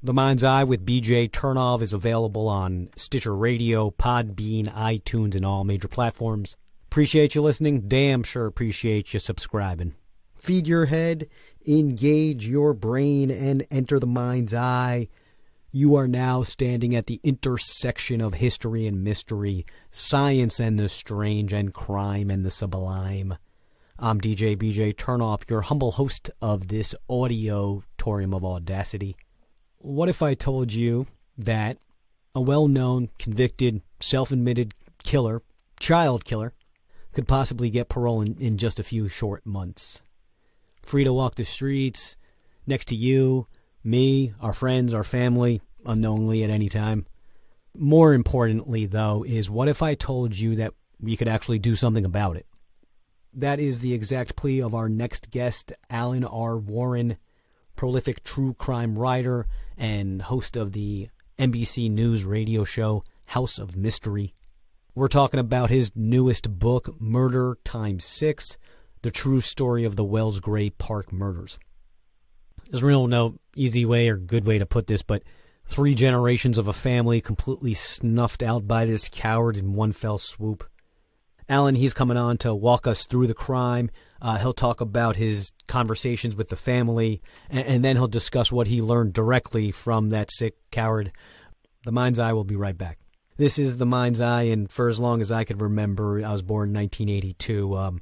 The Mind's Eye with BJ Turnov is available on Stitcher Radio, Podbean, iTunes, and all major platforms. Appreciate you listening. Damn sure appreciate you subscribing. Feed your head, engage your brain, and enter the Mind's Eye. You are now standing at the intersection of history and mystery, science and the strange, and crime and the sublime. I'm DJ BJ Turnoff, your humble host of this auditorium of audacity. What if I told you that a well-known, convicted, self-admitted killer, child killer, could possibly get parole in just a few short months? Free to walk the streets, next to you, me, our friends, our family, unknowingly at any time. More importantly, though, is what if I told you that we could actually do something about it? That is the exact plea of our next guest, Alan R. Warren, prolific true crime writer and host of the NBC News radio show House of Mystery. We're talking about his newest book, Murder x6, the true story of the Wells Gray Park murders. There's really no easy way or good way to put this, but 3 generations of a family completely snuffed out by this coward in one fell swoop. Alan, he's coming on to walk us through the crime. He'll talk about his conversations with the family, and then he'll discuss what he learned directly from that sick coward. The Mind's Eye will be right back. This is The Mind's Eye, and for as long as I could remember, I was born in 1982.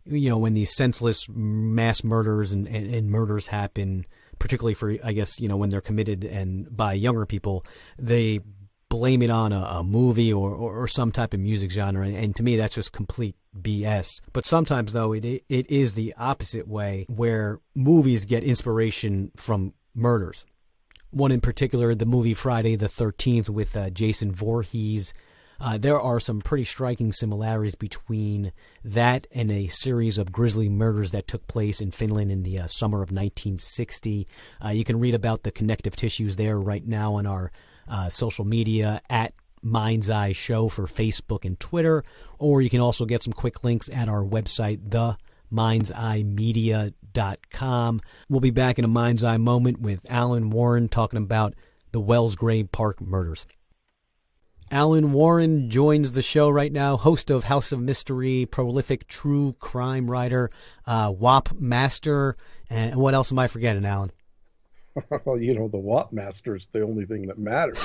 When these senseless mass murders and murders happen, particularly for, I guess, when they're committed and by younger people, they blame it on a movie or some type of music genre, and to me that's just complete BS. But sometimes, though, it is the opposite way, where movies get inspiration from murders. One in particular, the movie Friday the 13th with Jason Voorhees. There are some pretty striking similarities between that and a series of grisly murders that took place in Finland in the summer of 1960. You can read about the connective tissues there right now on our social media at Mind's Eye Show for Facebook and Twitter, or you can also get some quick links at our website, themindseyemedia.com. We'll be back in a Mind's Eye moment with Alan Warren talking about the Wells Gray Park murders. Alan Warren joins the show right now, host of House of Mystery, prolific true crime writer, WAP master, and what else am I forgetting, Alan? Well, the WAP master is the only thing that matters.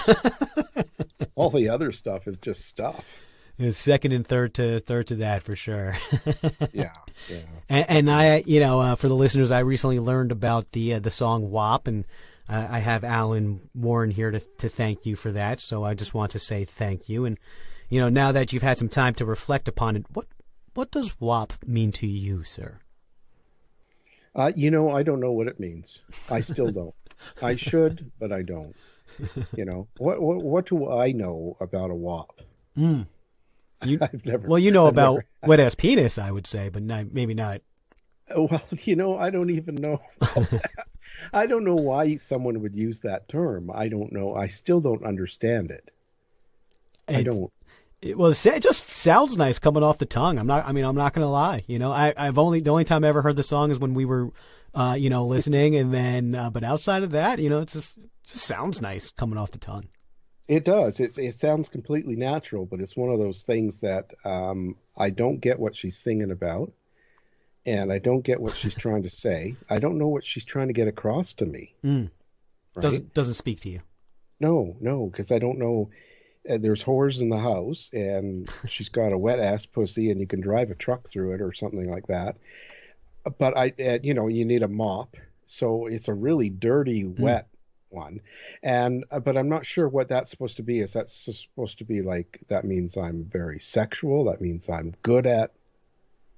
All the other stuff is just stuff. It's second and third to that for sure. Yeah. And I, for the listeners, I recently learned about the song WAP, and I have Alan Warren here to thank you for that. So I just want to say thank you. And now that you've had some time to reflect upon it, what does WAP mean to you, sir? I don't know what it means. I still don't. I should, but I don't. What do I know about a WAP? I've never. About wet-ass penis, I would say, but maybe not. Well, I don't even know. I don't know why someone would use that term. I don't know. I still don't understand it. I don't. It just sounds nice coming off the tongue. I'm not going to lie. The only time I ever heard the song is when we were, listening, and then, but outside of that, it just sounds nice coming off the tongue. It does. It sounds completely natural, but it's one of those things that I don't get what she's singing about, and I don't get what she's trying to say. I don't know what she's trying to get across to me. Right? Doesn't speak to you. No, because I don't know. There's whores in the house, and she's got a wet ass pussy, and you can drive a truck through it or something like that. But you need a mop, so it's a really dirty, wet one. But I'm not sure what that's supposed to be. Is that supposed to be like, that means I'm very sexual? That means I'm good at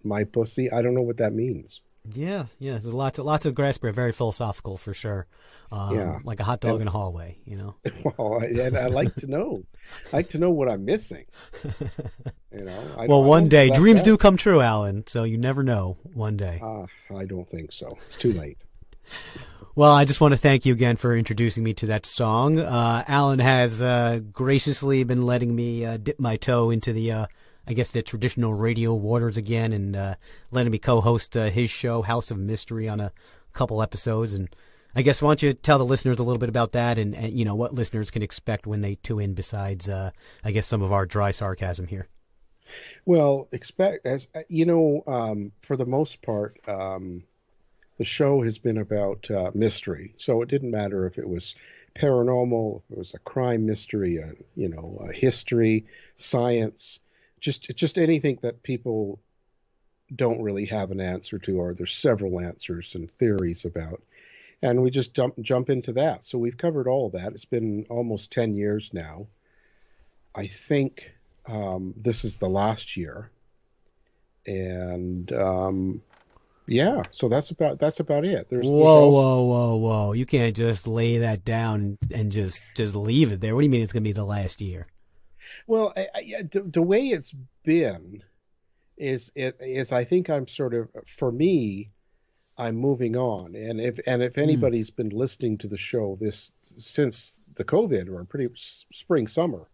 my pussy? I don't know what that means. Yeah. There's lots of grasp, very philosophical for sure. Like a hot dog in a hallway, Well, I like to know. I like to know what I'm missing. One day dreams do come true, Alan. So you never know. One day. I don't think so. It's too late. Well, I just want to thank you again for introducing me to that song. Alan has graciously been letting me dip my toe into the traditional radio waters again, and letting me co-host his show, House of Mystery, on a couple episodes. And I guess why don't you tell the listeners a little bit about that and what listeners can expect when they tune in besides, I guess, some of our dry sarcasm here. Well, expect as for the most part, the show has been about mystery. So it didn't matter if it was paranormal, if it was a crime mystery, a history, science, just anything that people don't really have an answer to, or there's several answers and theories about. And we just jump into that. So we've covered all of that. It's been almost 10 years now. I think this is the last year. And yeah, so that's about it. There's Whoa! You can't just lay that down and just leave it there. What do you mean it's going to be the last year? Well, the way it's been is I think I'm sort of, for me, I'm moving on. And if anybody's been listening to the show since the COVID, or pretty spring summer,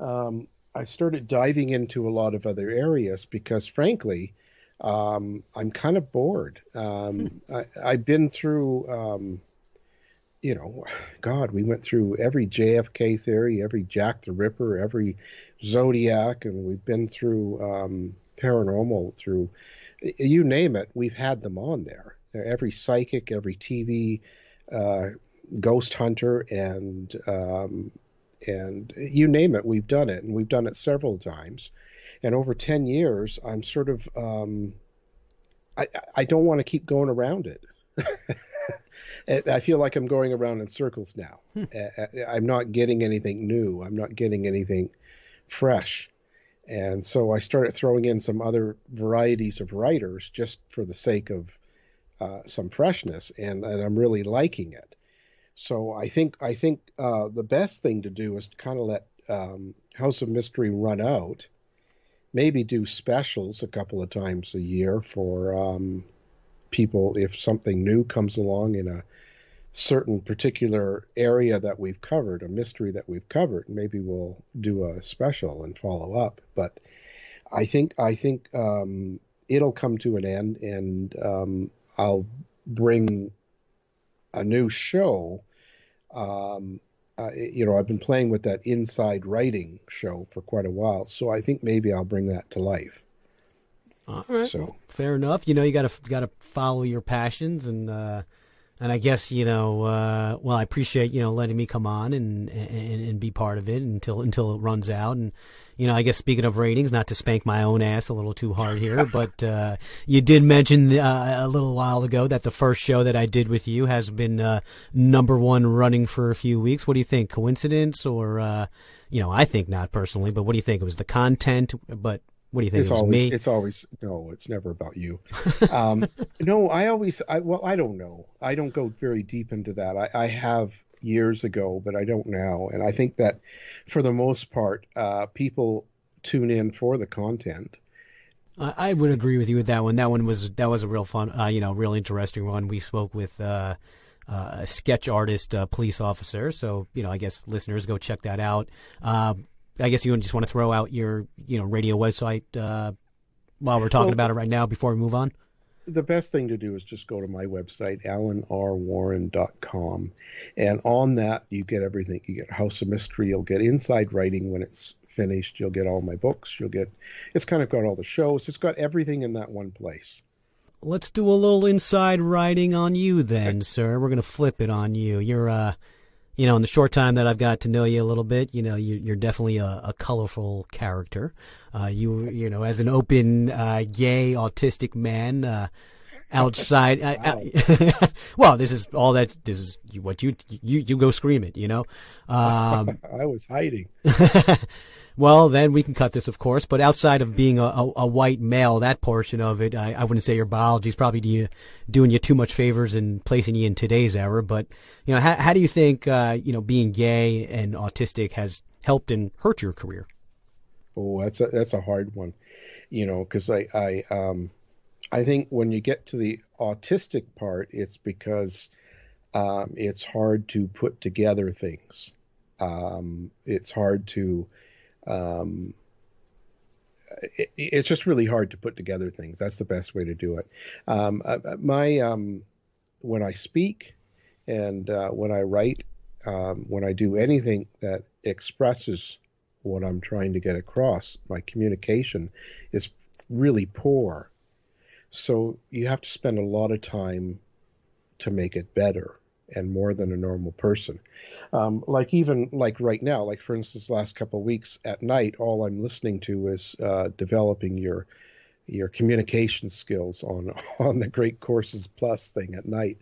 I started diving into a lot of other areas because, frankly, I'm kind of bored. I've been through, God, we went through every JFK theory, every Jack the Ripper, every Zodiac, and we've been through paranormal, through you name it. We've had them on there. Every psychic, every TV ghost hunter, and you name it, we've done it, and we've done it several times. And over 10 years, I'm sort of, I don't want to keep going around it. I feel like I'm going around in circles now. I'm not getting anything new. I'm not getting anything fresh. And so I started throwing in some other varieties of writers just for the sake of some freshness, and I'm really liking it. So I think the best thing to do is to kind of let House of Mystery run out. Maybe do specials a couple of times a year for people if something new comes along in a certain particular area that we've covered, a mystery that we've covered. Maybe we'll do a special and follow up. But I think it'll come to an end, and I'll bring a new show. I've been playing with that inside writing show for quite a while, so I think maybe I'll bring that to life. All right, so fair enough. You gotta follow your passions, and I guess well, I appreciate letting me come on and be part of it until it runs out. And I guess speaking of ratings, not to spank my own ass a little too hard here, but you did mention a little while ago that the first show that I did with you has been #1 running for a few weeks. What do you think? Coincidence, or I think not personally, but what do you think? It was the content, but what do you think? It's always no. It's never about you. No, I don't know. I don't go very deep into that. I have years ago, but I don't now. And I think that for the most part, people tune in for the content. I would agree with you with that one. That was a real fun, real interesting one. We spoke with a sketch artist, police officer. So I guess listeners, go check that out. I guess you just want to throw out your radio website while we're talking about it right now before we move on. The best thing to do is just go to my website, alanrwarren.com. And on that, you get everything. You get House of Mystery. You'll get inside writing when it's finished. You'll get all my books. It's kind of got all the shows. It's got everything in that one place. Let's do a little inside writing on you then, sir. We're going to flip it on you. You're, in the short time that I've got to know you a little bit, you're definitely a colorful character. As an open, gay, autistic man, outside. Well, this is what you go scream it, I was hiding. Well, then we can cut this, of course. But outside of being a white male, that portion of it, I wouldn't say your biology is probably doing you too much favors and placing you in today's era. But how do you think being gay and autistic has helped and hurt your career? Oh, that's a hard one, because I think when you get to the autistic part, it's because it's hard to put together things. It's hard to it's just really hard to put together things. That's the best way to do it. When I speak, And when I write, when I do anything that expresses what I'm trying to get across, my communication is really poor. So you have to spend a lot of time to make it better and more than a normal person. Like even like right now, like for instance, last couple of weeks at night, all I'm listening to is developing your communication skills on on the Great Courses Plus thing at night.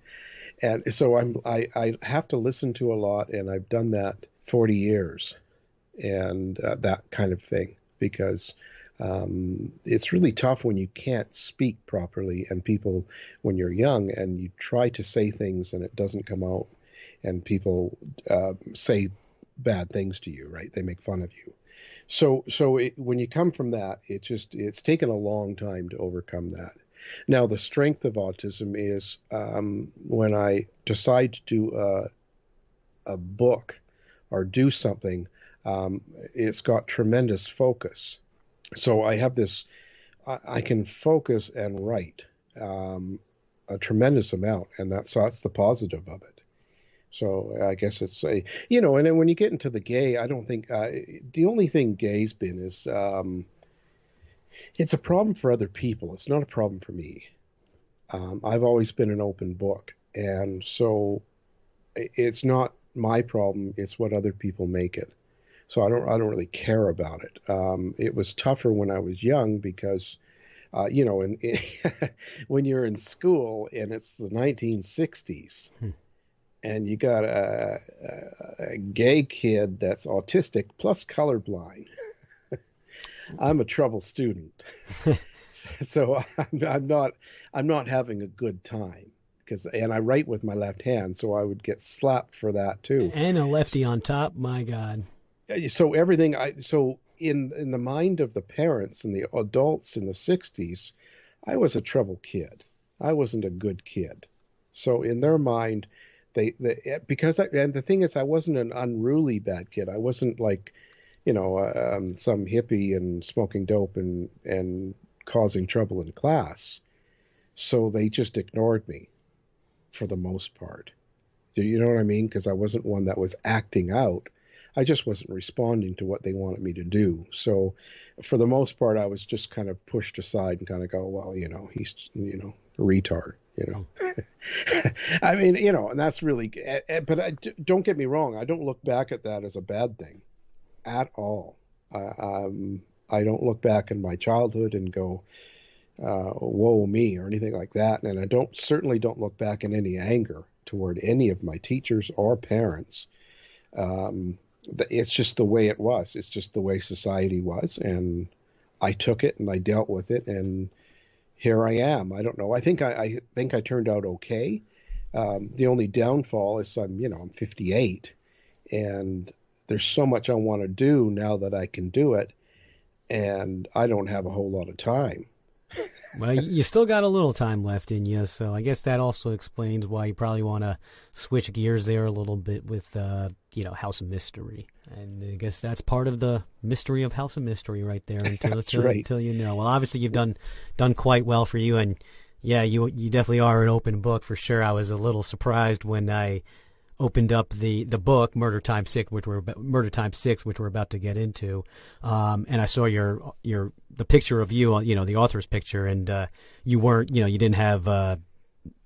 And so I have to listen to a lot, and I've done that 40 years, and that kind of thing, because it's really tough when you can't speak properly, and people, when you're young and you try to say things and it doesn't come out, and people say bad things to you, right? They make fun of you. When you come from that, it's taken a long time to overcome that. Now, the strength of autism is when I decide to do a book or do something, it's got tremendous focus. So I have this, I can focus and write a tremendous amount, and that's the positive of it. So I guess it's and then when you get into the gay, I don't think the only thing gay's been is it's a problem for other people. It's not a problem for me. I've always been an open book, and so it's not my problem. It's what other people make it. So I don't really care about it. It was tougher when I was young because, when you're in school and it's the 1960s, and you got a gay kid that's autistic plus colorblind. I'm a trouble student, so I'm not having a good time and I write with my left hand, so I would get slapped for that too. And a lefty on top, my God. So in the mind of the parents and the adults in the 60s, I was a trouble kid. I wasn't a good kid. So in their mind, and the thing is, I wasn't an unruly bad kid. I wasn't like, some hippie and smoking dope and causing trouble in class. So they just ignored me for the most part. Do you know what I mean? Because I wasn't one that was acting out. I just wasn't responding to what they wanted me to do. So for the most part, I was just kind of pushed aside and kind of go, well, he's, a retard, I mean, and that's really, but don't get me wrong. I don't look back at that as a bad thing at all. I don't look back in my childhood and go, woe me or anything like that. And I certainly don't look back in any anger toward any of my teachers or parents. It's just the way it was. It's just the way society was. And I took it and I dealt with it. And here I am. I don't know. I think I turned out okay. The only downfall is I'm 58 and there's so much I want to do now that I can do it. And I don't have a whole lot of time. Well, you still got a little time left in you, so I guess that also explains why you probably want to switch gears there a little bit with, House of Mystery. And I guess that's part of the mystery of House of Mystery right there. Until you know. Well, obviously you've done quite well for you, and yeah, you definitely are an open book for sure. I was a little surprised when I opened up the book Murder Time 6, which we're about to get into, and I saw the picture of you, the author's picture, and you weren't, you didn't have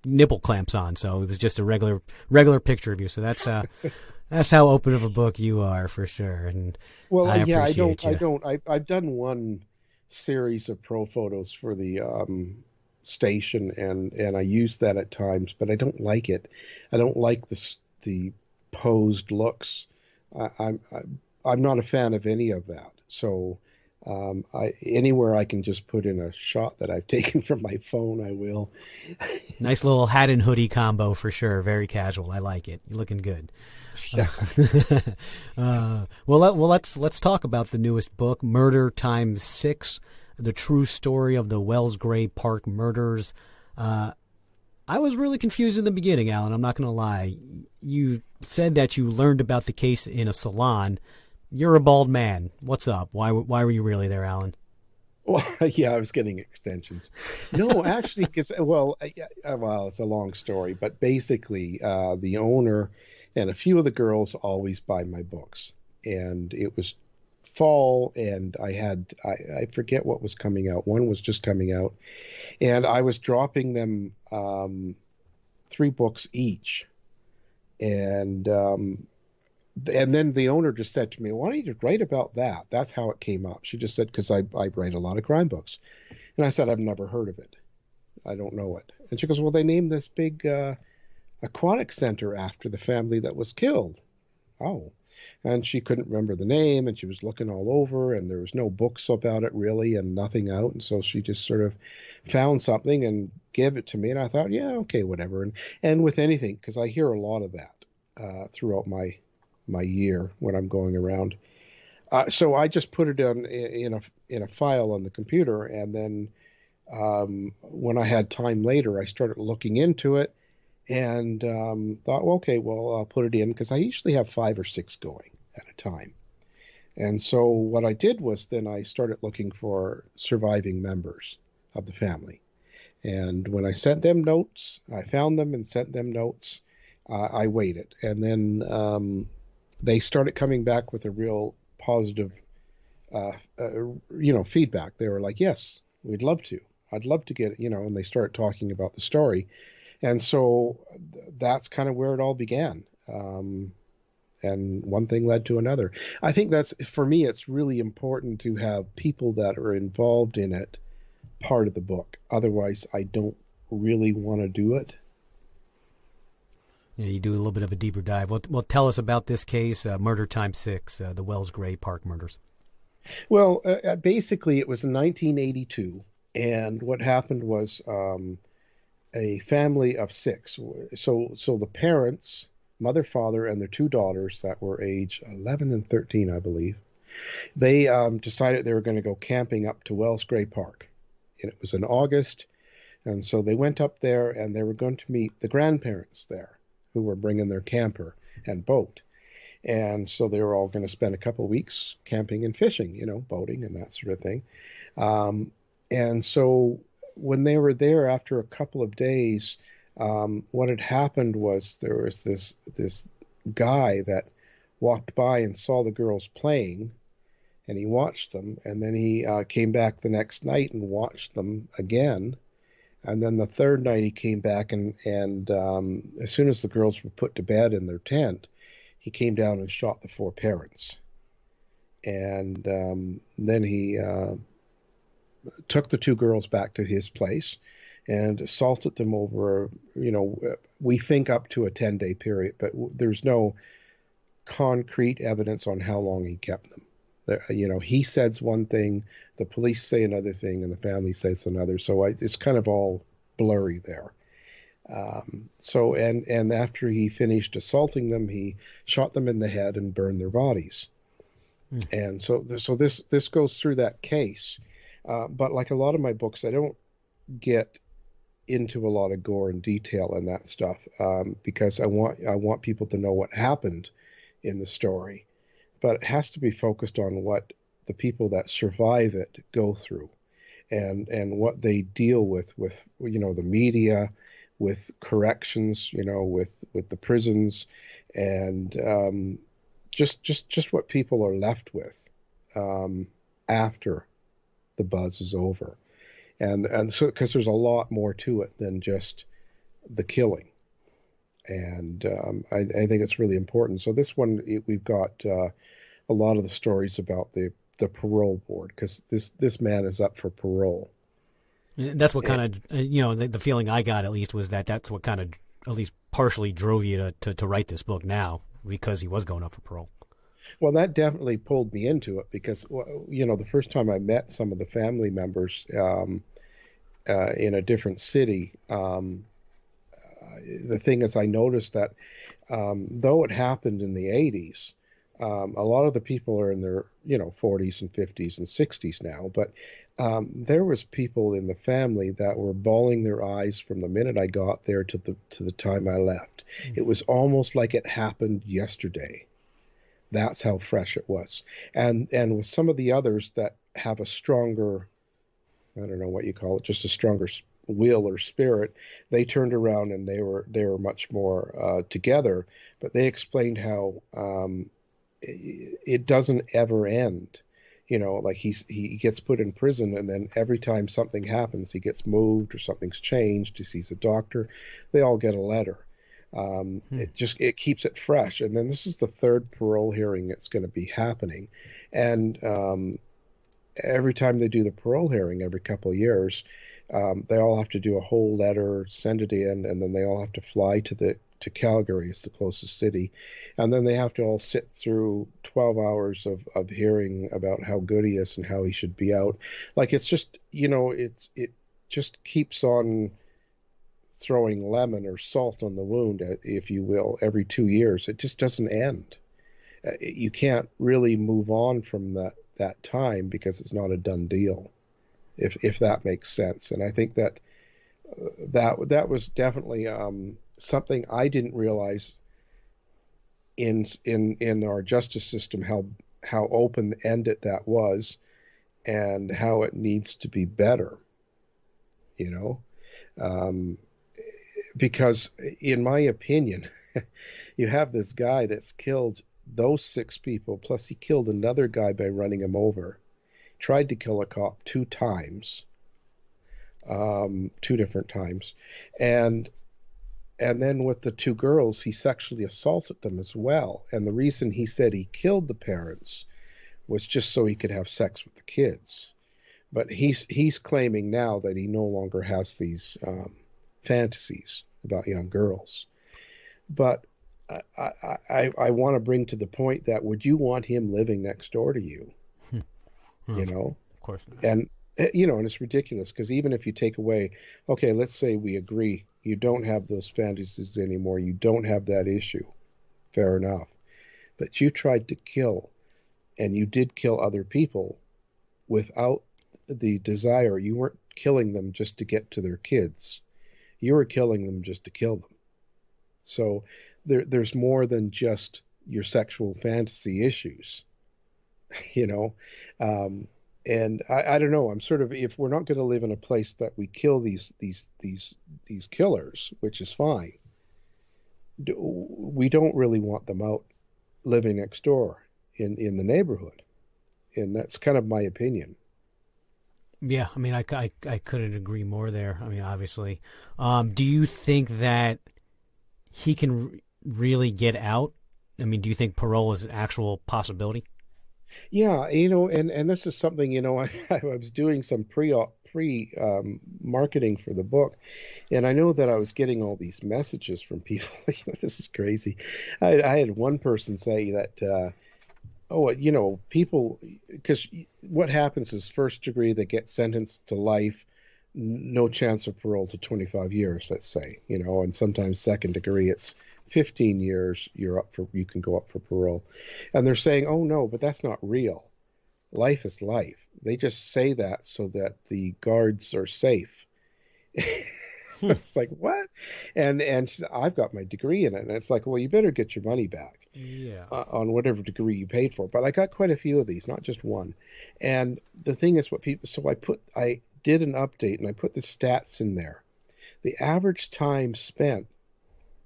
nipple clamps on, so it was just a regular picture of you. So that's how open of a book you are for sure. And well, I I've done one series of pro photos for the station, and I use that at times, but I don't like it. I don't like the posed looks. I'm not a fan of any of that. So anywhere I can just put in a shot that I've taken from my phone, I will. Nice little hat and hoodie combo for sure. Very casual. I like it. You're looking good. Yeah. Let's talk about the newest book, Murder Time 6, the true story of the Wells Gray Park murders. I was really confused in the beginning, Alan. I'm not going to lie. You said that you learned about the case in a salon. You're a bald man. What's up? Why were you really there, Alan? Well, yeah, I was getting extensions. No, actually, because well, it's a long story, but basically, the owner and a few of the girls always buy my books, and it was fall, and I forget what was coming out. One was just coming out, and I was dropping them 3 books each, and then the owner just said to me, "Why don't you write about that?" That's how it came up. She just said, "Because I write a lot of crime books." And I said, "I've never heard of it. I don't know it." And she goes, "Well, they named this big aquatic center after the family that was killed." Oh. And she couldn't remember the name, and she was looking all over, and there was no books about it really, and nothing out. And so she just sort of found something and gave it to me. And I thought, yeah, okay, whatever. And with anything, because I hear a lot of that throughout my year when I'm going around. So I just put it in a file on the computer, and then when I had time later, I started looking into it and thought, well, okay, well, I'll put it in because I usually have 5 or 6 going at a time. And so what I did was then I started looking for surviving members of the family. And when I sent them notes, I found them and sent them notes. I waited, and then they started coming back with a real positive, feedback. They were like, "Yes, we'd love to. I'd love to get it," and they started talking about the story. And so that's kind of where it all began. And one thing led to another. I think for me, it's really important to have people that are involved in it part of the book. Otherwise, I don't really want to do it. You do a little bit of a deeper dive. Well, tell us about this case, Murder Time 6, the Wells Gray Park murders. Well, basically, it was in 1982. And what happened was a family of 6. So the parents, mother, father, and their 2 daughters that were age 11 and 13, I believe, they decided they were going to go camping up to Wells Gray Park. And it was in August. And so they went up there, and they were going to meet the grandparents there, who were bringing their camper and boat. And so they were all going to spend a couple of weeks camping and fishing, boating and that sort of thing. And so when they were there after a couple of days, what had happened was there was this guy that walked by and saw the girls playing, and he watched them. And then he came back the next night and watched them again. And then the third night he came back, and as soon as the girls were put to bed in their tent, he came down and shot the 4 parents. And then he took the 2 girls back to his place and assaulted them over, we think up to a 10-day period, but there's no concrete evidence on how long he kept them. He says one thing, the police say another thing, and the family says another. So it's kind of all blurry there. And after he finished assaulting them, he shot them in the head and burned their bodies. And so this goes through that case. But like a lot of my books, I don't get into a lot of gore and detail and that stuff because I want people to know what happened in the story. But it has to be focused on what the people that survive it go through, and what they deal with the media, with corrections, with the prisons, and just what people are left with after the buzz is over, and so because there's a lot more to it than just the killing, and I think it's really important. So this one we've got a lot of the stories about the parole board, because this man is up for parole. That's what kind of, the feeling I got at least was that's what kind of at least partially drove you to write this book now, because he was going up for parole. Well, that definitely pulled me into it because, the first time I met some of the family members in a different city, the thing is I noticed that though it happened in the 80s, a lot of the people are in their 40s and 50s and 60s now, but there was people in the family that were bawling their eyes from the minute I got there to the time I left. It was almost like it happened yesterday. That's how fresh it was. And with some of the others that have a stronger I don't know what you call it, just a stronger will or spirit. They turned around and they were much more together. But they explained how it doesn't ever end. Like he gets put in prison, and then every time something happens, he gets moved or something's changed, he sees a doctor, they all get a letter. It keeps it fresh. And then this is the third parole hearing that's going to be happening, and every time they do the parole hearing, every couple of years, they all have to do a whole letter, send it in, and then they all have to fly to Calgary, is the closest city, and then they have to all sit through 12 hours of hearing about how good he is and how he should be out. Like, it's just, it just keeps on throwing lemon or salt on the wound, if you will, every 2 years. It just doesn't end. You can't really move on from that time because it's not a done deal, if that makes sense. And I think that was definitely something I didn't realize in our justice system, how open-ended that was and how it needs to be better, because in my opinion, you have this guy that's killed those 6 people, plus he killed another guy by running him over, tried to kill a cop 2 times, 2 different times, and then with the 2 girls, he sexually assaulted them as well. And the reason he said he killed the parents was just so he could have sex with the kids. But he's claiming now that he no longer has these fantasies about young girls. But I want to bring to the point that, would you want him living next door to you? Of course not. And and it's ridiculous, because even if you take away, okay, let's say we agree, you don't have those fantasies anymore, you don't have that issue, fair enough. But you tried to kill, and you did kill other people without the desire. You weren't killing them just to get to their kids. You were killing them just to kill them. So there's more than just your sexual fantasy issues, And I don't know. I'm sort of, if we're not going to live in a place that we kill these killers, which is fine, we don't really want them out living next door in the neighborhood, and that's kind of my opinion. Yeah, I mean, I couldn't agree more there. I mean, obviously, do you think that he can really get out? I mean, do you think parole is an actual possibility? Yeah, and this is something, I was doing some pre marketing for the book, and I know that I was getting all these messages from people. This is crazy. I had one person say that, people, because what happens is, first degree, they get sentenced to life, no chance of parole to 25 years, let's say, and sometimes second degree, it's 15 years, you can go up for parole. And they're saying, oh no, but that's not real. Life is life. They just say that so that the guards are safe. It's like, what? And I've got my degree in it. And it's like, well, you better get your money back. Yeah. On whatever degree you paid for. But I got quite a few of these, not just one. And the thing is, I did an update and I put the stats in there. The average time spent,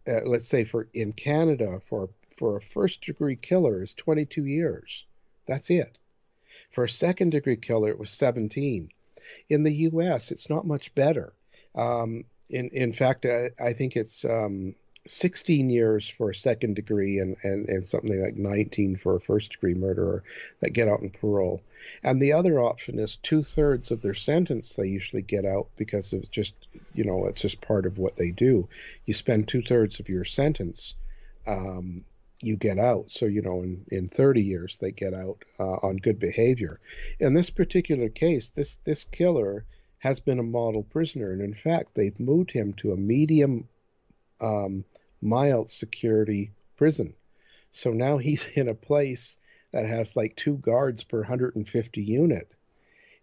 let's say in Canada for a first degree killer is 22 years. That's it. For a second degree killer, it was 17. In the U.S., it's not much better. In fact, I think it's 16 years for a second degree and something like 19 for a first degree murderer that get out on parole. And the other option is 2/3 of their sentence they usually get out, because of just, it's just part of what they do. You spend 2/3 of your sentence, you get out. So, in 30 years, they get out on good behavior. In this particular case, this killer has been a model prisoner. And in fact, they've moved him to a medium mild security prison. So now he's in a place that has like 2 guards per 150 unit.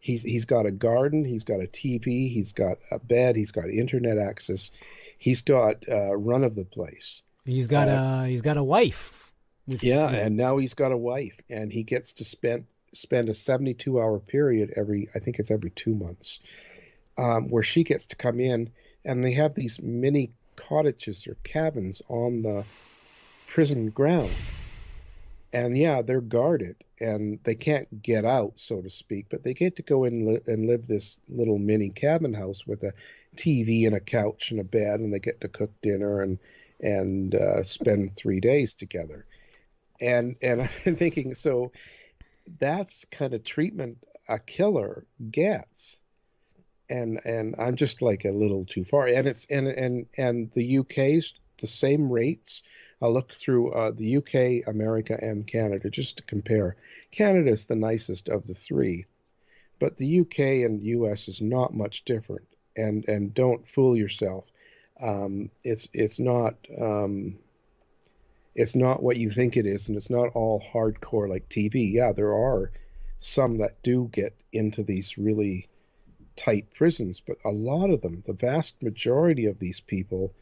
He's got a garden, he's got a TV, he's got a bed, he's got internet access, he's got run of the place. He's got a wife. And now he's got a wife, and he gets to spend a 72-hour period I think it's every 2 months, where she gets to come in, and they have these mini cottages or cabins on the prison ground. And yeah, they're guarded and they can't get out, so to speak, but they get to go in and live this little mini cabin house with a TV and a couch and a bed, and they get to cook dinner and spend 3 days together. And I'm thinking, so that's kind of treatment a killer gets. And I'm just like a little too far. And it's and the UK's the same rates. I looked through the UK, America, and Canada just to compare. Canada's the nicest of the three, but the UK and US is not much different. And don't fool yourself. It's not what you think it is, and it's not all hardcore like TV. Yeah, there are some that do get into these really tight prisons, but a lot of them, the vast majority of these people,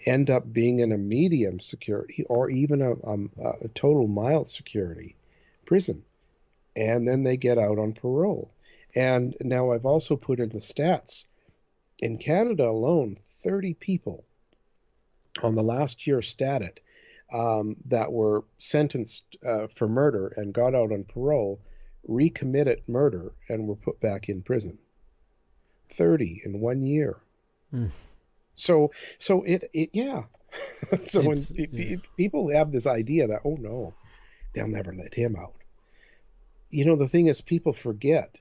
end up being in a medium security or even a total mild security prison, and then they get out on parole. And now I've also put in the stats. In Canada alone, 30 people on the last year stated that were sentenced for murder and got out on parole, recommitted murder, and were put back in prison. 30 in 1 year. Mm. So yeah. So when Yeah. people have this idea that, oh no, they'll never let him out. The thing is, people forget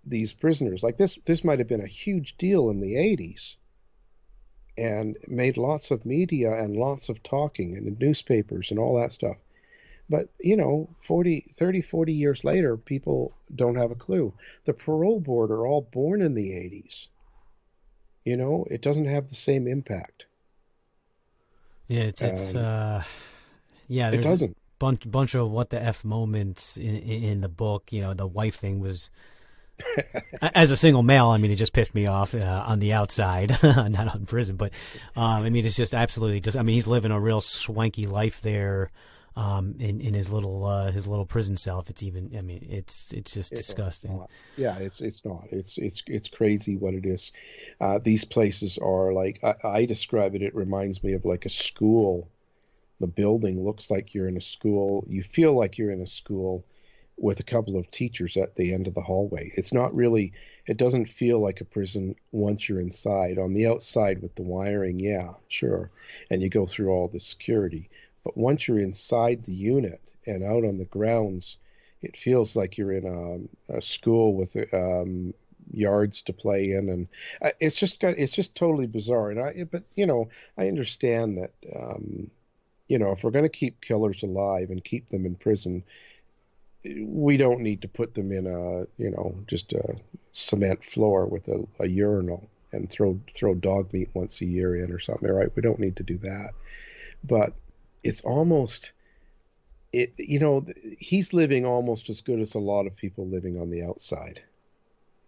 these prisoners. Like this might have been a huge deal in the 80s and made lots of media and lots of talking and in newspapers and all that stuff. But, 40 years later, people don't have a clue. The parole board are all born in the 80s. It doesn't have the same impact. Yeah, it's yeah. It There's a doesn't. bunch of what the F moments in the book. The wife thing was, as a single male, I mean, it just pissed me off on the outside, not in prison. But I mean, it's just absolutely just. I mean, he's living a real swanky life there, in his little prison cell. If it's even, I mean, it's just disgusting. Not. Yeah, it's not. It's crazy what it is. These places are like, I describe it. It reminds me of like a school. The building looks like you're in a school. You feel like you're in a school with a couple of teachers at the end of the hallway. It's not really. It doesn't feel like a prison once you're inside. On the outside with the wiring, yeah, sure, and you go through all the security. But once you're inside the unit and out on the grounds, it feels like you're in a school with yards to play in, and it's just totally bizarre. But I understand that if we're going to keep killers alive and keep them in prison, we don't need to put them in just a cement floor with a urinal and throw dog meat once a year in or something. Right? We don't need to do that, but it's almost he's living almost as good as a lot of people living on the outside.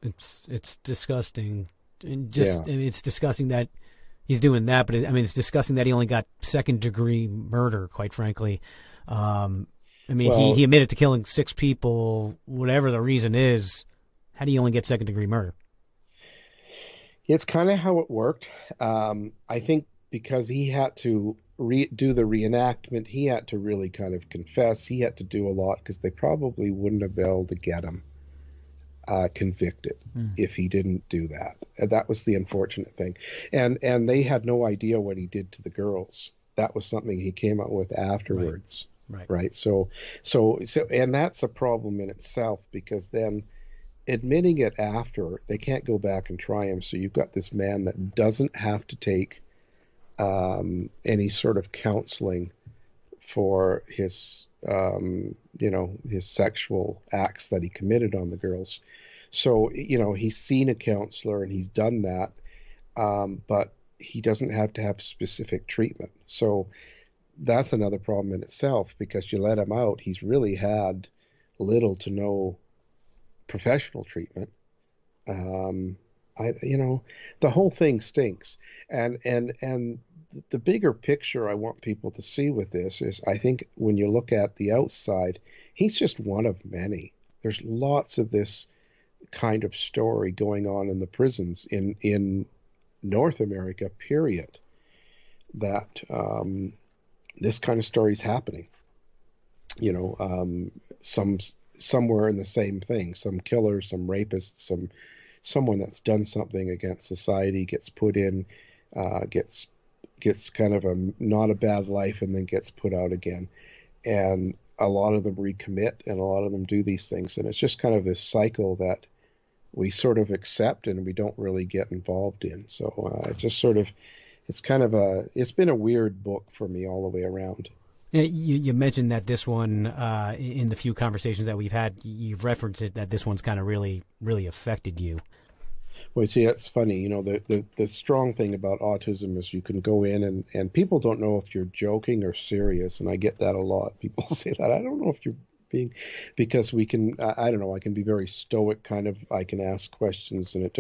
It's disgusting, and Yeah. I mean, it's disgusting that he's doing that. But I mean, it's disgusting that he only got second-degree murder. Quite frankly, I mean, Well, he admitted to killing 6 people. Whatever the reason is, how do you only get second-degree murder? it's kind of how it worked. I think because he had to do the reenactment, he had to really kind of confess. He had to do a lot because they probably wouldn't have been able to get him convicted if he didn't do that. And that was the unfortunate thing. And they had no idea what he did to the girls. That was something he came up with afterwards. Right. So, and that's a problem in itself, because then admitting it after, they can't go back and try him. So you've got this man that doesn't have to take any sort of counseling for his his sexual acts that he committed on the girls. So he's seen a counselor and he's done that, but he doesn't have to have specific treatment. So that's another problem in itself, because you let him out, he's really had little to no professional treatment. The whole thing stinks. And the bigger picture I want people to see with this is, I think when you look at the outside, he's just one of many. There's lots of this kind of story going on in the prisons in North America, period, that this kind of story is happening. Somewhere in the same thing, some killer, some rapist, someone that's done something against society gets put in, gets kind of not a bad life, and then gets put out again. And a lot of them recommit, and a lot of them do these things. And it's just kind of this cycle that we sort of accept and we don't really get involved in. So it's been a weird book for me all the way around. You mentioned that this one, in the few conversations that we've had, you've referenced it, that this one's kind of really, really affected you. Well, see, that's funny. The strong thing about autism is you can go in and people don't know if you're joking or serious. And I get that a lot. People say that. I don't know if you're being, because we can, I don't know, I can be very stoic kind of, I can ask questions and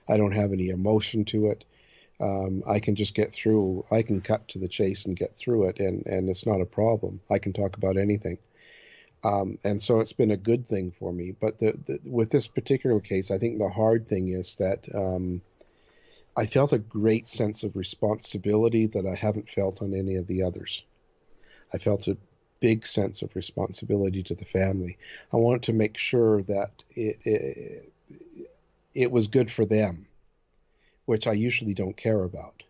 I don't have any emotion to it. I can just get through, I can cut to the chase and get through it, and it's not a problem. I can talk about anything. And so it's been a good thing for me. But with this particular case, I think the hard thing is that I felt a great sense of responsibility that I haven't felt on any of the others. I felt a big sense of responsibility to the family. I wanted to make sure that it was good for them, which I usually don't care about.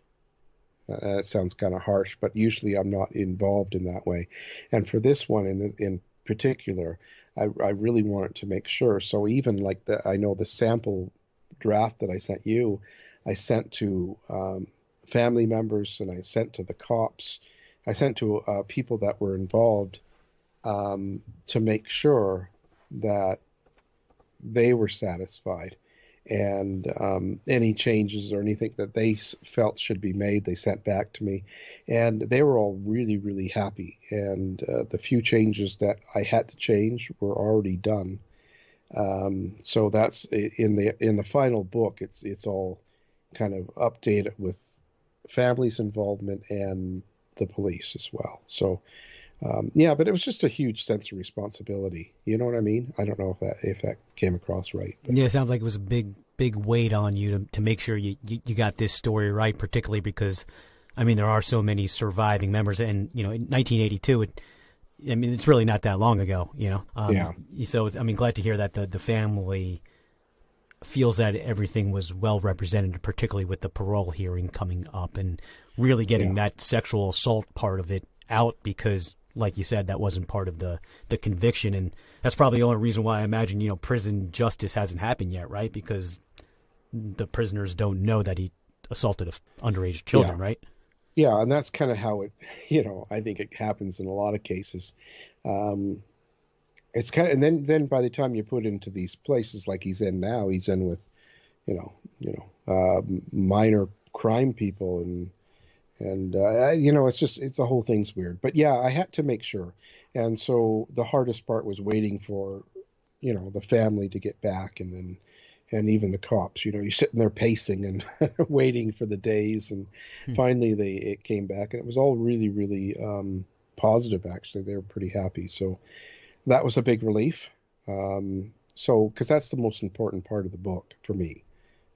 It sounds kind of harsh, but usually I'm not involved in that way. And for this one in particular, I really wanted to make sure. So even like I know the sample draft that I sent you, I sent to family members, and I sent to the cops. I sent to people that were involved to make sure that they were satisfied. And any changes or anything that they felt should be made, they sent back to me, and they were all really, really happy. And the few changes that I had to change were already done. So that's in the final book. It's all kind of updated with family's involvement and the police as well. So yeah, but it was just a huge sense of responsibility. You know what I mean? I don't know if that came across right. But. Yeah, it sounds like it was a big weight on you to make sure you got this story right, particularly because, I mean, there are so many surviving members, and in 1982, it's really not that long ago. Yeah. So glad to hear that the family feels that everything was well represented, particularly with the parole hearing coming up, and really getting that sexual assault part of it out, because, like you said, that wasn't part of the conviction. And that's probably the only reason why I imagine, prison justice hasn't happened yet, right? Because the prisoners don't know that he assaulted underage children, right? Yeah, and that's kind of how it, I think it happens in a lot of cases. It's kind of, and then by the time you put into these places like he's in now, he's in with, minor crime people, and it's the whole thing's weird. But yeah, I had to make sure. And so the hardest part was waiting for, the family to get back, and even the cops, you're sitting there pacing and waiting for the days. And finally it came back, and it was all really, really positive, actually. They were pretty happy. So that was a big relief. Because that's the most important part of the book for me.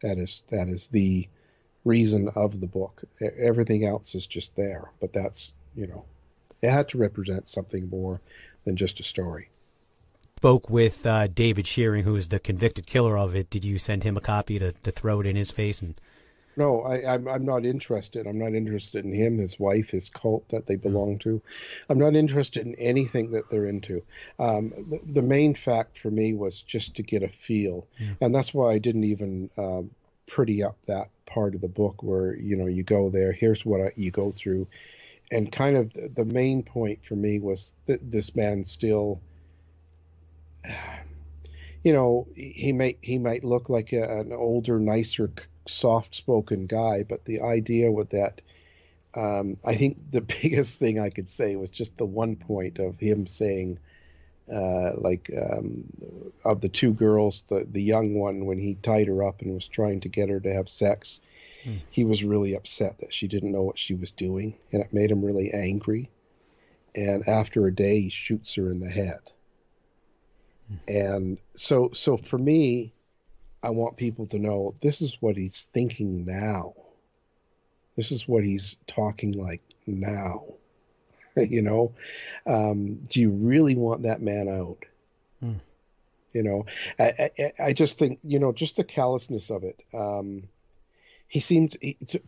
That is the reason of the book. Everything else is just there, but that's, it had to represent something more than just a story. Spoke with David Shearing, who is the convicted killer of it. Did you send him a copy to throw it in his face? And no, I'm not interested. I'm not interested in him, his wife, his cult that they belong to. I'm not interested in anything that they're into. The main fact for me was just to get a feel, and that's why I didn't even pretty up that part of the book where you go there. Here's what you go through, and kind of the main point for me was that this man still, he might look like an older, nicer, soft-spoken guy, but the idea with that, I think the biggest thing I could say was just the one point of him saying, of the two girls, the young one, when he tied her up and was trying to get her to have sex, he was really upset that she didn't know what she was doing, and it made him really angry. And after a day, he shoots her in the head. And so for me, I want people to know this is what he's thinking now. This is what he's talking like now. You know, do you really want that man out? You know, I just think, you know, just the callousness of it. He seemed,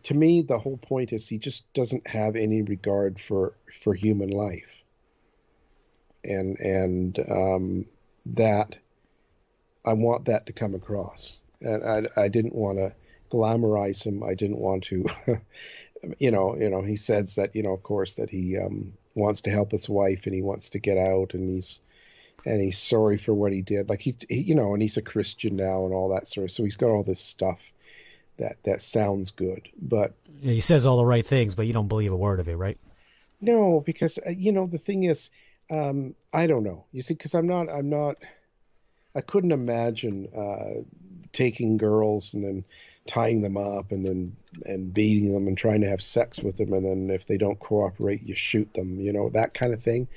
to me, the whole point is he just doesn't have any regard for human life. And that, I want that to come across. And I didn't want to glamorize him. I didn't want to, you know, he says that, you know, of course, that he wants to help his wife and he wants to get out, and he's sorry for what he did. Like he, you know, and he's a Christian now and all that sort of, so he's got all this stuff that sounds good, but yeah, he says all the right things, but you don't believe a word of it, right? no, because you know, the thing is, I don't know. You see, because I couldn't imagine taking girls and then tying them up and beating them and trying to have sex with them, and then if they don't cooperate, you shoot them. You know, that kind of thing.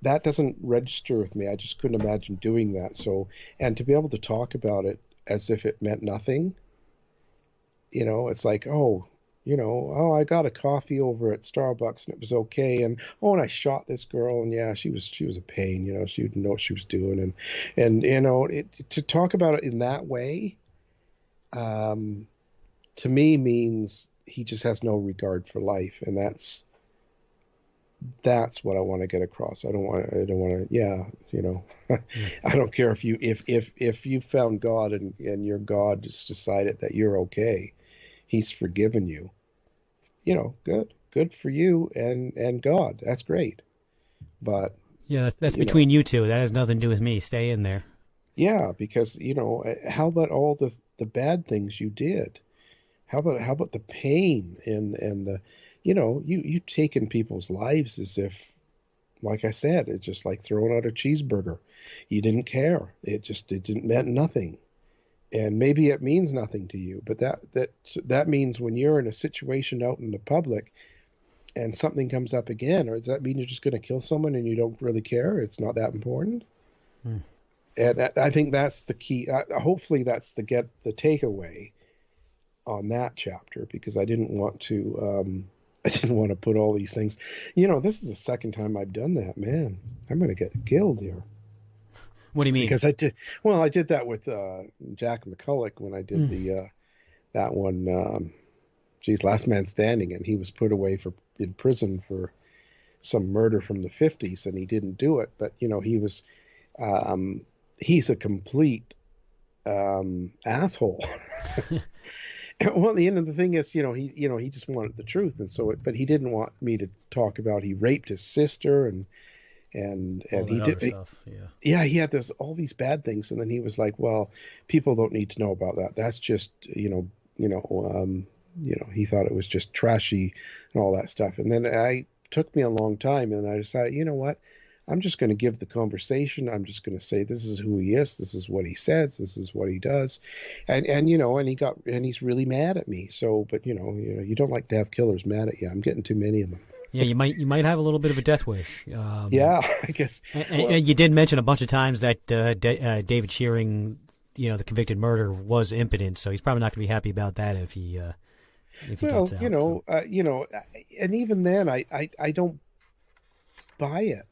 That doesn't register with me. I just couldn't imagine doing that. So, and to be able to talk about it as if it meant nothing. You know, it's like, oh, you know, oh, I got a coffee over at Starbucks and it was okay, and oh, and I shot this girl, and yeah, she was a pain, you know, she didn't know what she was doing, and you know, to talk about it in that way, to me means he just has no regard for life, and that's what I want to get across. I don't want to, yeah, you know, I don't care if you found God and your God just decided that you're okay. He's forgiven you. You know, good for you and God. That's great. But yeah, that's between you two. That has nothing to do with me. Stay in there. Yeah, because you know, how about all the bad things you did? How about the pain and the, you know, you taken people's lives as if, like I said, it's just like throwing out a cheeseburger. You didn't care. It didn't meant nothing. And maybe it means nothing to you, but that means when you're in a situation out in the public and something comes up again, or does that mean you're just going to kill someone and you don't really care? It's not that important. And I think that's the key. Hopefully that's the takeaway on that chapter, because I didn't want to put all these things. You know, this is the second time I've done that. Man, I'm going to get killed here. What do you mean? Because I did that with Jack McCulloch when I did that one, Last Man Standing, and he was put away in prison for some murder from the 50s, and he didn't do it. But you know, he's a complete asshole. Well, the end of the thing is, he just wanted the truth, and so, but he didn't want me to talk about he raped his sister and he did stuff. Yeah, he had all these bad things, and then he was like, well, people don't need to know about that. That's just he thought it was just trashy and all that stuff. And then it took me a long time, and I decided, you know what? I'm just going to give the conversation. I'm just going to say, this is who he is. This is what he says. This is what he does. And he's really mad at me. So, but you you don't like to have killers mad at you. I'm getting too many of them. Yeah, you might have a little bit of a death wish. Yeah, I guess. And you did mention a bunch of times that David Shearing, the convicted murderer, was impotent. So he's probably not going to be happy about that if he gets out. And even then, I don't buy it.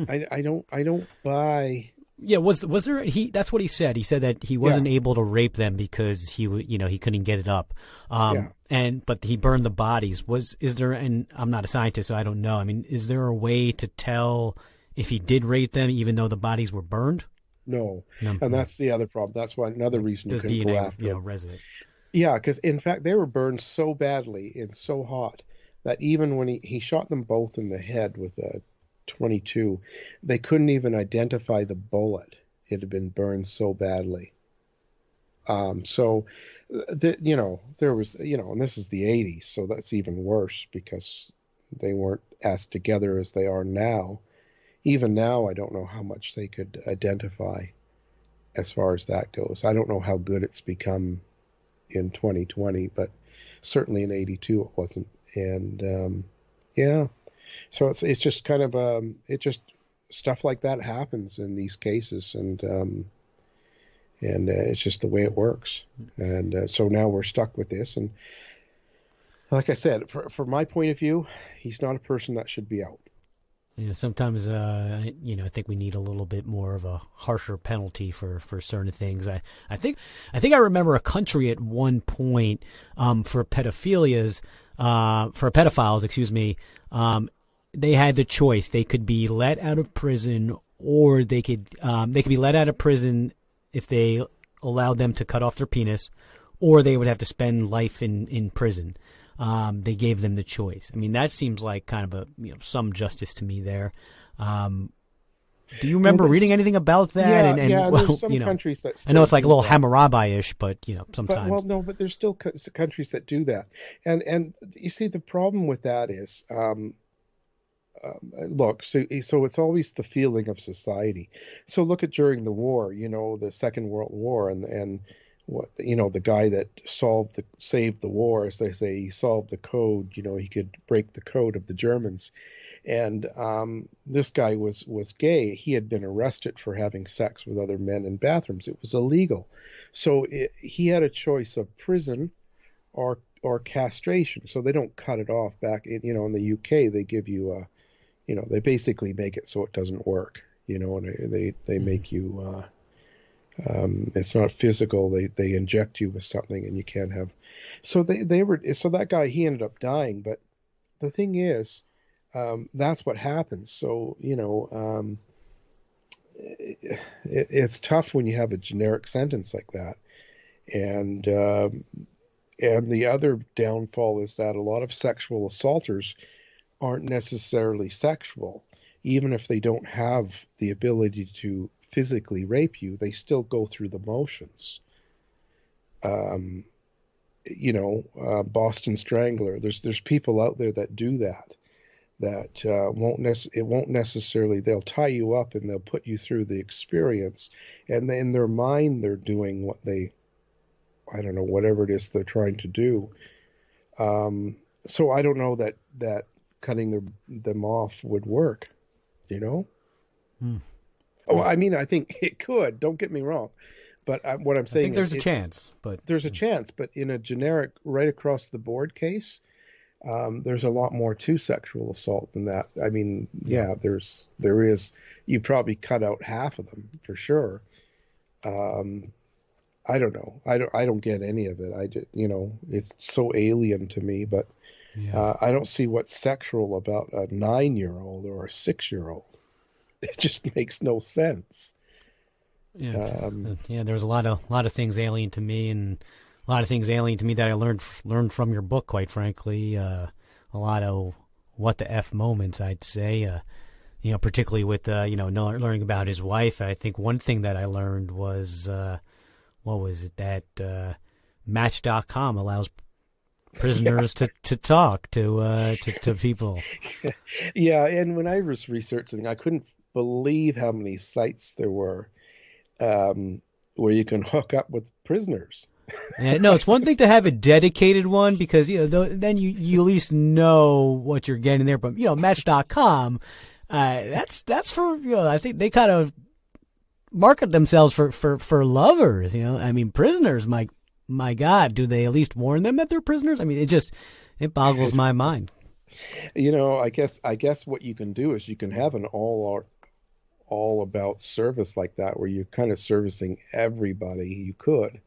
I don't buy. Yeah, was there? That's what he said. He said that he wasn't able to rape them because he couldn't get it up. But he burned the bodies. Is there? And I'm not a scientist, so I don't know. I mean, is there a way to tell if he did rape them, even though the bodies were burned? No. And that's the other problem. That's why another reason you couldn't go after him. Resident. Yeah, because in fact they were burned so badly and so hot that even when he shot them both in the head with a 22, they couldn't even identify the bullet. It had been burned so badly. There was, and this is the 80s, so that's even worse because they weren't as together as they are now. Even now, I don't know how much they could identify as far as that goes. I don't know how good it's become in 2020, but certainly in 82 it wasn't. And yeah, so it's just kind of it just stuff like that happens in these cases, and it's just the way it works. And so now we're stuck with this. And like I said, from my point of view, he's not a person that should be out. Sometimes, I think we need a little bit more of a harsher penalty for certain things. I think I remember a country at one point, for pedophilias, for pedophiles, excuse me, they had the choice. They could be let out of prison, or they could be let out of prison if they allowed them to cut off their penis, or they would have to spend life in prison. They gave them the choice. I mean, that seems like kind of some justice to me there. Do you remember reading anything about that? Yeah, there's some countries that still I know it's like a little that. Hammurabi-ish, but sometimes. But there's still countries that do that. And you see, the problem with that is, look, so it's always the feeling of society. So look at during the war, the Second World War, and what the guy that saved the war, as they say, he solved the code. He could break the code of the Germans. And this guy was gay. He had been arrested for having sex with other men in bathrooms. It was illegal. So he had a choice of prison or castration. So they don't cut it off back in the UK. They give you they basically make it so it doesn't work. And they make you it's not physical. They inject you with something and you can't have. So so that guy, he ended up dying. But the thing is, that's what happens. So, it's tough when you have a generic sentence like that. And the other downfall is that a lot of sexual assaulters aren't necessarily sexual. Even if they don't have the ability to physically rape you, they still go through the motions. Boston Strangler, there's people out there that do that. It won't necessarily, they'll tie you up and they'll put you through the experience, and in their mind they're doing I don't know, whatever it is they're trying to do. So I don't know that cutting them off would work, Oh, I mean, I think it could, don't get me wrong, but what I'm saying, I think there's a chance, but there's a chance, but in a generic right across the board case, there's a lot more to sexual assault than that. I mean, there is. You probably cut out half of them for sure. I don't know. I don't get any of it. I just, it's so alien to me. But I don't see what's sexual about a 9-year-old or a 6-year-old. It just makes no sense. There's a lot of things alien to me, and a lot of things alien to me that I learned from your book, quite frankly. A lot of what the F moments, I'd say, particularly with, learning about his wife. I think one thing that I learned was, what was it, that Match.com allows prisoners to talk to people. Yeah, and when I was researching, I couldn't believe how many sites there were where you can hook up with prisoners. No, it's one thing to have a dedicated one because then you at least know what you're getting there. But Match.com, that's for I think they kind of market themselves for lovers. I mean, prisoners. My God, do they at least warn them that they're prisoners? I mean, it boggles my mind. I guess what you can do is you can have an all about service like that where you're kind of servicing everybody you could,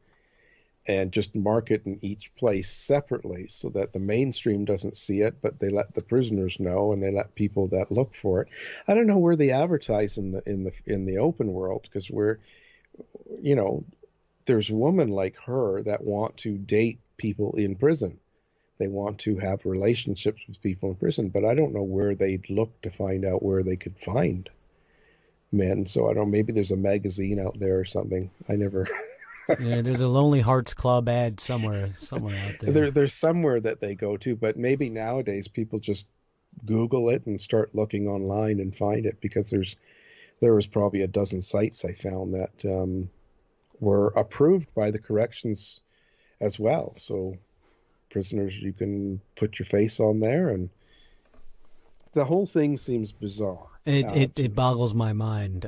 and just market in each place separately so that the mainstream doesn't see it, but they let the prisoners know and they let people that look for it. I don't know where they advertise in the open world, because there's women like her that want to date people in prison. They want to have relationships with people in prison, but I don't know where they'd look to find out where they could find men. So I don't know, maybe there's a magazine out there or something. I never... Yeah, there's a Lonely Hearts Club ad somewhere out there. There's somewhere that they go to, but maybe nowadays people just Google it and start looking online and find it, because there was probably a dozen sites I found that were approved by the corrections as well. So prisoners, you can put your face on there, and the whole thing seems bizarre. It boggles my mind.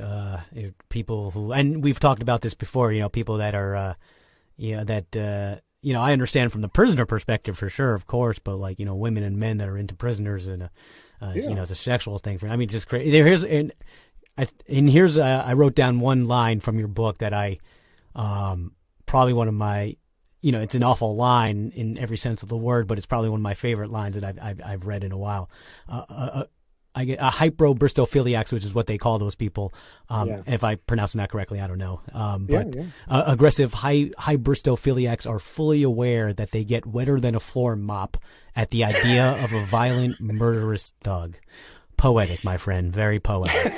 People who, and we've talked about this before, people that are, I understand from the prisoner perspective for sure, of course, but like, women and men that are into prisoners and, it's a sexual thing for, just crazy. Here's, I wrote down one line from your book that I, probably one of my, it's an awful line in every sense of the word, but it's probably one of my favorite lines that I've read in a while. I get a hyperbristophiliacs, which is what they call those people. If I pronounce that correctly, I don't know. Aggressive hyperbristophiliacs are fully aware that they get wetter than a floor mop at the idea of a violent, murderous thug. Poetic, my friend, very poetic.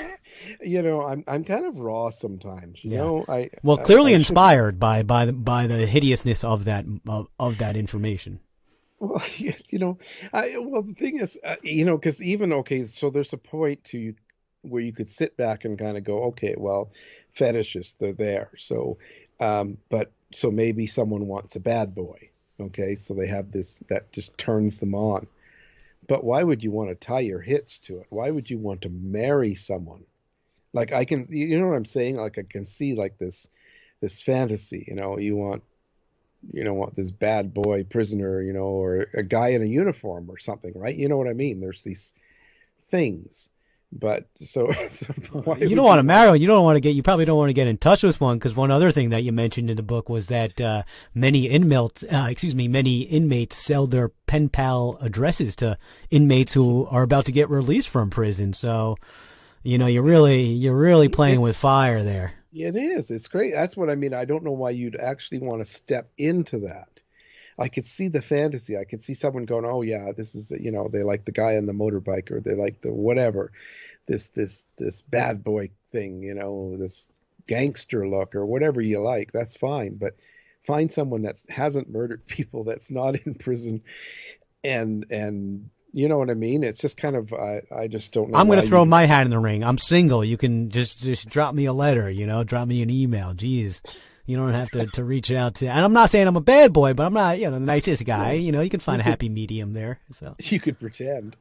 I'm kind of raw sometimes. Clearly inspired by the hideousness of that information. Well, the thing is, because so there's a point where you could sit back and kind of go, okay, well, fetishes, they're there. So, so maybe someone wants a bad boy. Okay, so they have this that just turns them on. But why would you want to tie your hitch to it? Why would you want to marry someone? Like I can, what I'm saying? Like I can see like this fantasy, you want this bad boy prisoner, or a guy in a uniform or something, right? You know what I mean? There's these things, but so you don't want to marry. You probably don't want to get in touch with one, because one other thing that you mentioned in the book was that many inmates sell their pen pal addresses to inmates who are about to get released from prison. So, you're really playing with fire there. It is. It's great. That's what I mean. I don't know why you'd actually want to step into that. I could see the fantasy. I could see someone going, oh yeah, this is, they like the guy on the motorbike, or they like the whatever, this bad boy thing, this gangster look or whatever you like. That's fine. But find someone that hasn't murdered people, that's not in prison, and you know what I mean? It's just kind of, I just don't know. I'm going to throw my hat in the ring. I'm single. You can just drop me a letter, drop me an email. Jeez, you don't have to reach out to, and I'm not saying I'm a bad boy, but I'm not, the nicest guy. You can find a happy medium there. So you could pretend,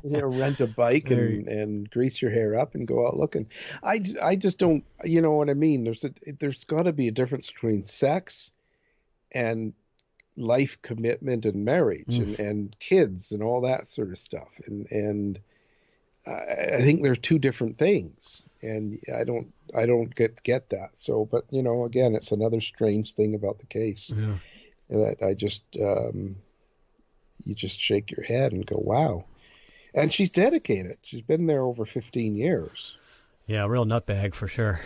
rent a bike and grease your hair up and go out looking. I just don't, you know what I mean? There's got to be a difference between sex and life commitment and marriage and kids and all that sort of stuff. And I think they're two different things. And I don't get that. So, but again, it's another strange thing about the case that I just, you just shake your head and go, wow. And she's dedicated. She's been there over 15 years. Yeah, a real nutbag for sure.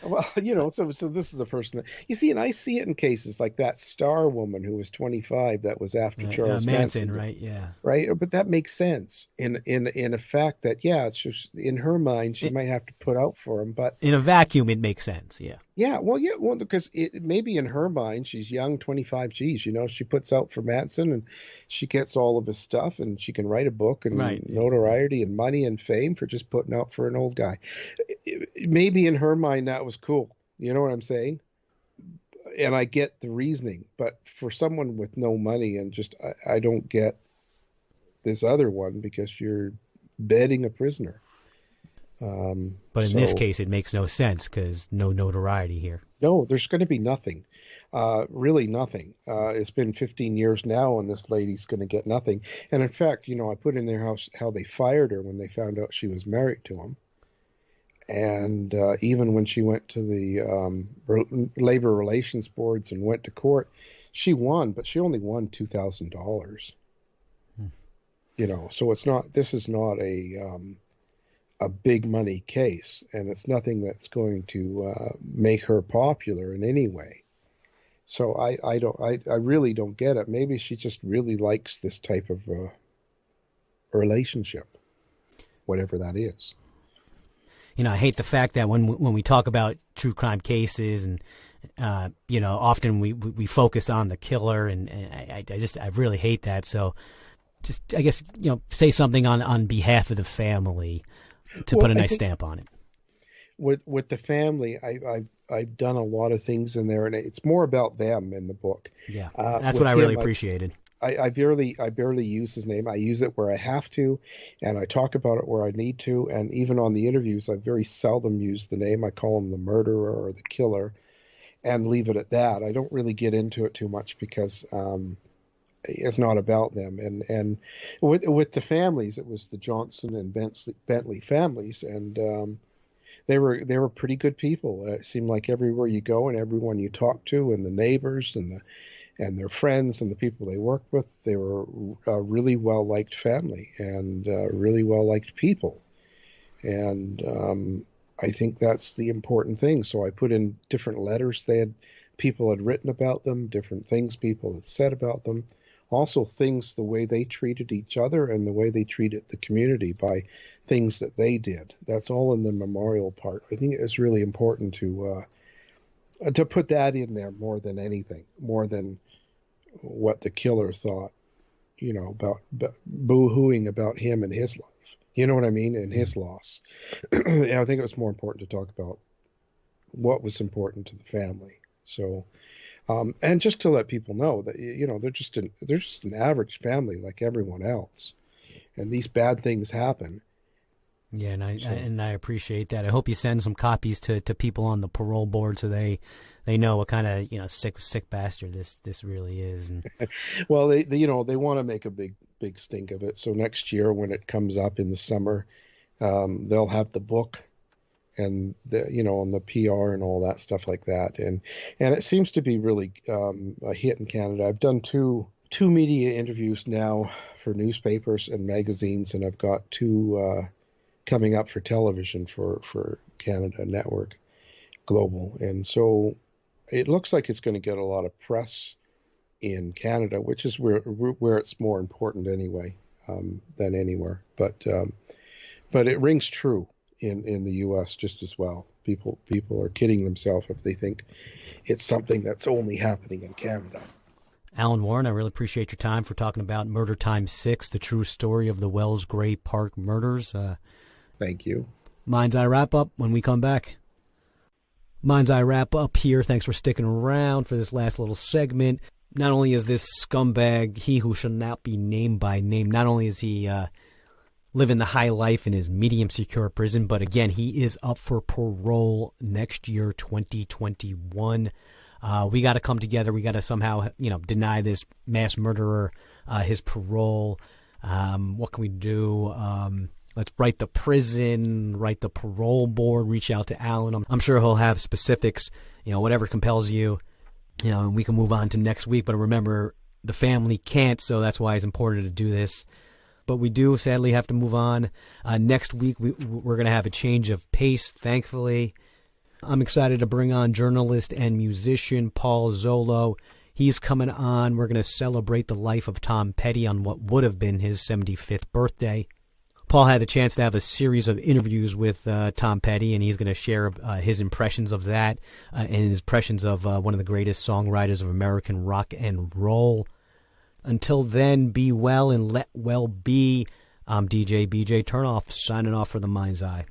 Well, so this is a person that you see, and I see it in cases like that Star woman who was 25 that was after Charles Manson, right? Yeah, right. But that makes sense in a fact that it's just in her mind she might have to put out for him, but in a vacuum it makes sense. Well, because it maybe in her mind she's young, 25. Geez, she puts out for Manson and she gets all of his stuff and she can write a book and notoriety and money and fame for just putting out for an old guy. Maybe in her mind that was cool. You know what I'm saying? And I get the reasoning, but for someone with no money and just, I don't get this other one, because you're bedding a prisoner. But in this case, it makes no sense because no notoriety here. No, there's going to be nothing. Really nothing. It's been 15 years now, and this lady's going to get nothing. And in fact, I put in there how they fired her when they found out she was married to him. And even when she went to the labor relations boards and went to court, she won, but she only won $2,000. So it's not. This is not a big money case, and it's nothing that's going to make her popular in any way. So I really don't get it. Maybe she just really likes this type of relationship, whatever that is. I hate the fact that when we talk about true crime cases and, often we focus on the killer, and I really hate that. So just, I guess, say something on behalf of the family to put a nice stamp on it. with the family, I've done a lot of things in there, and it's more about them in the book. Yeah, that's With what I him, really appreciated. I barely use his name. I use it where I have to, and I talk about it where I need to. And even on the interviews, I very seldom use the name. I call him the murderer or the killer, and leave it at that. I don't really get into it too much because it's not about them. And with the families, it was the Johnson and Bentley families, and they were pretty good people. It seemed like everywhere you go and everyone you talk to, and the neighbors and their friends and the people they worked with, they were a really well liked family and really well liked people. And I think that's the important thing. So I put in different letters people had written about them, different things people had said about them, also things the way they treated each other and the way they treated the community by things that they did. That's all in the memorial part. I think it's really important to put that in there more than anything, more than what the killer thought, about boo-hooing about him and his life. You know what I mean? And his loss. And I think it was more important to talk about what was important to the family. So, and just to let people know that, they're just an average family like everyone else. And these bad things happen. Yeah, and I appreciate that. I hope you send some copies to people on the parole board so they know what kind of sick bastard this really is. And well, they want to make a big stink of it. So next year when it comes up in the summer, they'll have the book and on the PR and all that stuff like that. And it seems to be really a hit in Canada. I've done two media interviews now for newspapers and magazines, and I've got two coming up for television for Canada Network Global. And so it looks like it's going to get a lot of press in Canada, which is where it's more important anyway, than anywhere. But it rings true in the U.S. just as well. People are kidding themselves if they think it's something that's only happening in Canada. Alan Warren, I really appreciate your time for talking about Murder Time 6, the true story of the Wells Gray Park murders. Thank you. Mind's Eye wrap up when we come back. Mind's Eye wrap up here. Thanks for sticking around for this last little segment. Not only is this scumbag, he who shall not be named by name, not only is he living the high life in his medium secure prison, but again, he is up for parole next year, 2021. We got to come together. We got to somehow, deny this mass murderer his parole. What can we do? Let's write the prison, write the parole board, reach out to Alan. I'm sure he'll have specifics, whatever compels you, and we can move on to next week. But remember, the family can't, so that's why it's important to do this. But we do sadly have to move on. Next week, we're going to have a change of pace, thankfully. I'm excited to bring on journalist and musician Paul Zolo. He's coming on. We're going to celebrate the life of Tom Petty on what would have been his 75th birthday. Paul had the chance to have a series of interviews with Tom Petty, and he's going to share his impressions of that and his impressions of one of the greatest songwriters of American rock and roll. Until then, be well and let well be. I'm DJ BJ Turnoff, signing off for the Mind's Eye.